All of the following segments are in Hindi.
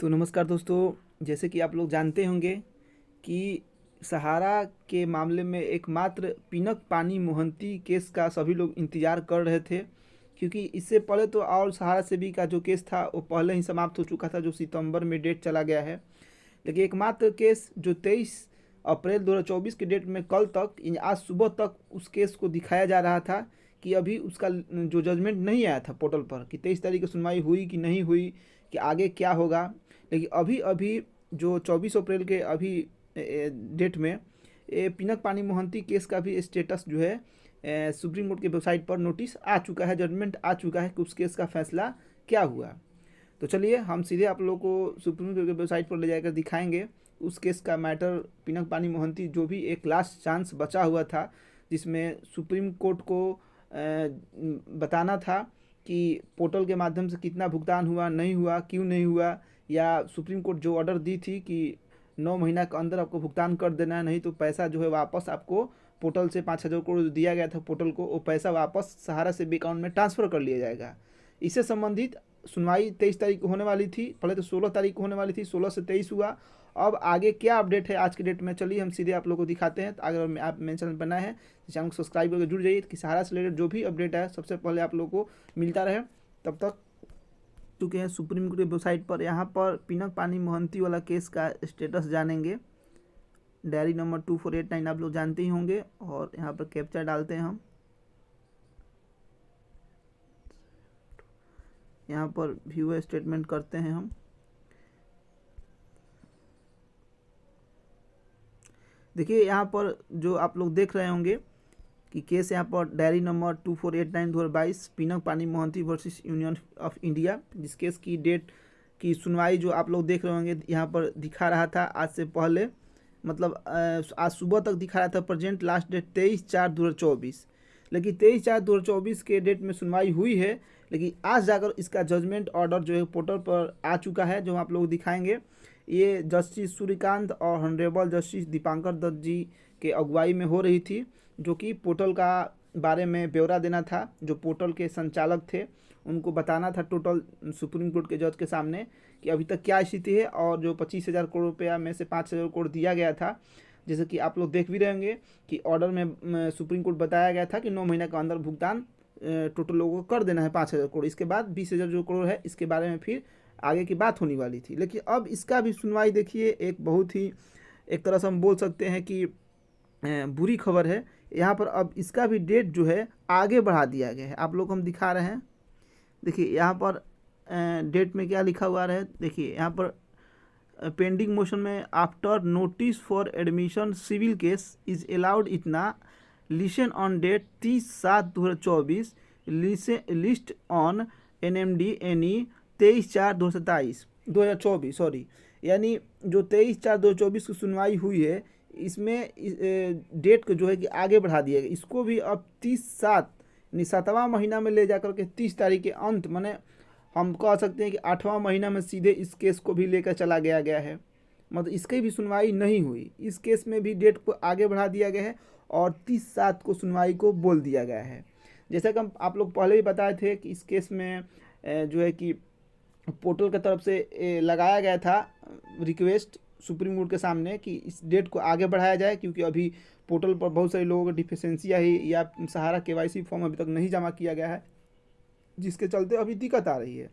तो नमस्कार दोस्तों, जैसे कि आप लोग जानते होंगे कि सहारा के मामले में एकमात्र पिनक पानी मोहंती केस का सभी लोग इंतज़ार कर रहे थे, क्योंकि इससे पहले तो और सहारा सेबी का जो केस था वो पहले ही समाप्त हो चुका था, जो सितंबर में डेट चला गया है। लेकिन एकमात्र केस जो 23 अप्रैल 2024 के डेट में कल तक आज सुबह तक उस केस को दिखाया जा रहा था कि अभी उसका जो जजमेंट नहीं आया था पोर्टल पर कि 23 तारीख को सुनवाई हुई कि नहीं हुई, कि आगे क्या होगा। लेकिन अभी अभी जो 24 अप्रैल के अभी डेट में पिनक पानी मोहंती केस का भी स्टेटस जो है सुप्रीम कोर्ट की वेबसाइट पर नोटिस आ चुका है, जजमेंट आ चुका है कि उस केस का फैसला क्या हुआ। तो चलिए हम सीधे आप लोगों को सुप्रीम कोर्ट की वेबसाइट पर ले जाकर दिखाएंगे उस केस का मैटर। पिनक पानी मोहंती जो भी एक लास्ट चांस बचा हुआ था, जिसमें सुप्रीम कोर्ट को बताना था कि पोर्टल के माध्यम से कितना भुगतान हुआ, नहीं हुआ, क्यों नहीं हुआ, या सुप्रीम कोर्ट जो ऑर्डर दी थी कि 9 महीना के अंदर आपको भुगतान कर देना है, नहीं तो पैसा जो है वापस आपको पोर्टल से 5,000 करोड़ दिया गया था पोर्टल को, वो पैसा वापस सहारा से अकाउंट में ट्रांसफ़र कर लिया जाएगा। इससे संबंधित सुनवाई 23 तारीख को होने वाली थी, पहले तो 16 तारीख को होने वाली थी, 16 से 23 हुआ। अब आगे क्या अपडेट है आज के डेट में, चलिए हम सीधे आप लोगों को दिखाते हैं। तो अगर आप मेरे चैनल पर नए हैं तो चैनल को सब्सक्राइब करके जुड़ जाइए कि सहारा से रिलेटेड जो भी अपडेट है सबसे पहले आप लोगों को मिलता रहे। तब तक चुके हैं सुप्रीम कोर्ट की वेबसाइट पर, यहाँ पर पिनक पानी मोहंती वाला केस का स्टेटस जानेंगे। डायरी नंबर 2489 आप लोग जानते ही होंगे, और यहाँ पर कैप्चा डालते हैं हम। यहाँ पर व्यू स्टेटमेंट करते हैं हम। देखिए यहाँ पर जो आप लोग देख रहे होंगे कि केस यहाँ पर डायरी नंबर 2489/2022 पिनक पानी Mohanty versus union of India, जिस केस की डेट की सुनवाई जो आप लोग देख रहे होंगे यहाँ पर दिखा रहा था आज से पहले, मतलब आज सुबह तक दिखा रहा था प्रेजेंट, लास्ट डेट 23/4/2024। लेकिन 23/4/2024 के डेट में सुनवाई हुई है, लेकिन आज जाकर इसका जजमेंट ऑर्डर जो है पोर्टल पर आ चुका है, जो आप लोग दिखाएंगे। ये जस्टिस सूर्यकांत और हॉनरेबल जस्टिस दीपांकर दत्त जी के अगुवाई में हो रही थी, जो कि पोर्टल का बारे में ब्यौरा देना था। जो पोर्टल के संचालक थे उनको बताना था टोटल सुप्रीम कोर्ट के जज के सामने कि अभी तक क्या स्थिति है, और जो 25,000 करोड़ रुपया में से 5,000 करोड़ दिया गया था, जैसे कि आप लोग देख भी रहे होंगे कि ऑर्डर में सुप्रीम कोर्ट बताया गया था कि 9 महीने के अंदर भुगतान टोटल लोगों को कर देना है 5,000 करोड़। इसके बाद 20,000 जो करोड़ है इसके बारे में फिर आगे की बात होने वाली थी। लेकिन अब इसका भी सुनवाई देखिए, एक बहुत ही एक तरह से हम बोल सकते हैं कि बुरी खबर है। यहाँ पर अब इसका भी डेट जो है आगे बढ़ा दिया गया है, आप लोग हम दिखा रहे हैं। देखिए यहाँ पर डेट में क्या लिखा हुआ है, देखिए यहाँ पर पेंडिंग मोशन में after notice for admission civil case is allowed इतना listen on date 30/7/2024 list on NMD any 23/4/2024 sorry, यानी जो 23/4/2024 की सुनवाई हुई है इसमें डेट को जो है कि आगे बढ़ा दिया गया। इसको भी अब 30/7 यानी 7वां महीना में ले जाकर के 30 तारीख के अंत, माने हम कह सकते हैं कि 8वां महीना में सीधे इस केस को भी लेकर चला गया है। मतलब इसकी भी सुनवाई नहीं हुई, इस केस में भी डेट को आगे बढ़ा दिया गया है और 30/7 को सुनवाई को बोल दिया गया है। जैसा कि हम आप लोग पहले भी बताए थे कि इस केस में जो है कि पोर्टल की तरफ से लगाया गया था रिक्वेस्ट सुप्रीम कोर्ट के सामने कि इस डेट को आगे बढ़ाया जाए, क्योंकि अभी पोर्टल पर बहुत सारे लोगों को डिफिशेंसियाँ है या सहारा KYC फॉर्म अभी तक नहीं जमा किया गया है, जिसके चलते अभी दिक्कत आ रही है।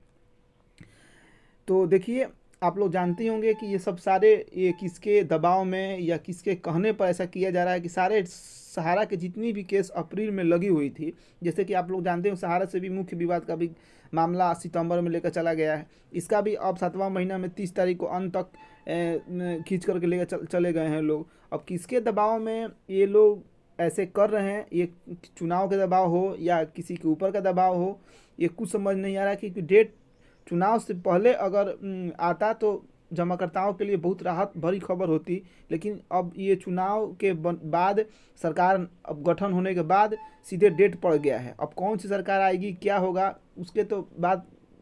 तो देखिए आप लोग जानते ही होंगे कि ये सब सारे ये किसके दबाव में या किसके कहने पर ऐसा किया जा रहा है कि सारे सहारा के जितनी भी केस अप्रैल में लगी हुई थी, जैसे कि आप लोग जानते हो सहारा से भी मुख्य विवाद का भी मामला सितंबर में लेकर चला गया है। इसका भी अब 7वां महीना में 30 तारीख को अंत तक खींच करके लेकर चले गए हैं लोग। अब किसके दबाव में ये लोग ऐसे कर रहे हैं, ये चुनाव के दबाव हो या किसी के ऊपर का दबाव हो, ये कुछ समझ नहीं आ रहा है। क्योंकि डेट चुनाव से पहले अगर आता तो जमाकर्ताओं के लिए बहुत राहत भरी खबर होती, लेकिन अब ये चुनाव के बाद सरकार अब गठन होने के बाद सीधे डेट पड़ गया है। अब कौन सी सरकार आएगी, क्या होगा, उसके तो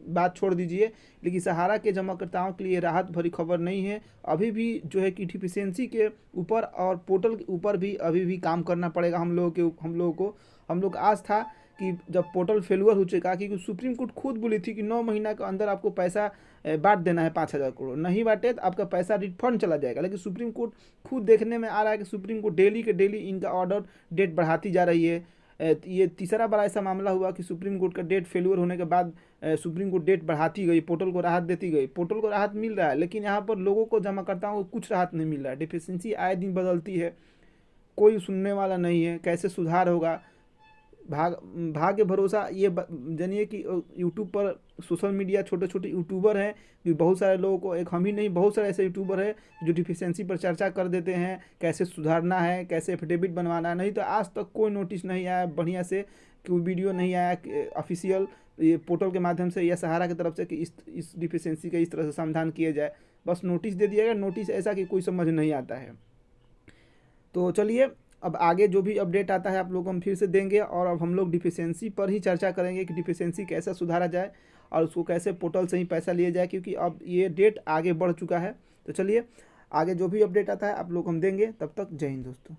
बात छोड़ दीजिए, लेकिन सहारा के जमाकर्ताओं के लिए राहत भरी खबर नहीं है। अभी भी जो है कि डिफिशेंसी के ऊपर और पोर्टल के ऊपर भी अभी भी काम करना पड़ेगा हम लोग को आज था कि जब पोर्टल फेलुअर हो चुका, क्योंकि सुप्रीम कोर्ट खुद बोली थी कि 9 महीना के अंदर आपको पैसा बांट देना है 5,000 करोड़, नहीं बांटे तो आपका पैसा रिफंड चला जाएगा। लेकिन सुप्रीम कोर्ट खुद देखने में आ रहा है कि सुप्रीम कोर्ट डेली के डेली इनका ऑर्डर डेट बढ़ाती जा रही है। ये तीसरा बड़ा ऐसा मामला हुआ कि सुप्रीम कोर्ट का डेट फेल्यूर होने के बाद सुप्रीम कोर्ट डेट बढ़ाती गई, पोर्टल को राहत देती गई, पोर्टल को राहत मिल रहा है, लेकिन यहाँ पर लोगों को, जमाकर्ताओं को कुछ राहत नहीं मिल रहा है। डिफिशेंसी आए दिन बदलती है, कोई सुनने वाला नहीं है। कैसे सुधार होगा, भाग्य भरोसा ये जानिए कि यूट्यूब पर सोशल मीडिया छोटे छोटे यूट्यूबर हैं कि बहुत सारे लोगों को, एक हम ही नहीं बहुत सारे ऐसे यूट्यूबर हैं जो डिफिशेंसी पर चर्चा कर देते हैं, कैसे सुधारना है, कैसे एफिडेविट बनवाना है। नहीं तो आज तक कोई नोटिस नहीं आया बढ़िया से, कोई वीडियो नहीं आया ऑफिशियल ये पोर्टल के माध्यम से या सहारा की तरफ से कि इस डिफिशेंसी का इस तरह से समाधान किया जाए। बस नोटिस दे दिया गया, नोटिस ऐसा कि कोई समझ नहीं आता है। तो चलिए अब आगे जो भी अपडेट आता है आप लोग हम फिर से देंगे, और अब हम लोग डिफिशेंसी पर ही चर्चा करेंगे कि डिफिशेंसी कैसे सुधारा जाए और उसको कैसे पोर्टल से ही पैसा लिया जाए, क्योंकि अब ये डेट आगे बढ़ चुका है। तो चलिए आगे जो भी अपडेट आता है आप लोग हम देंगे। तब तक जय हिंद दोस्तों।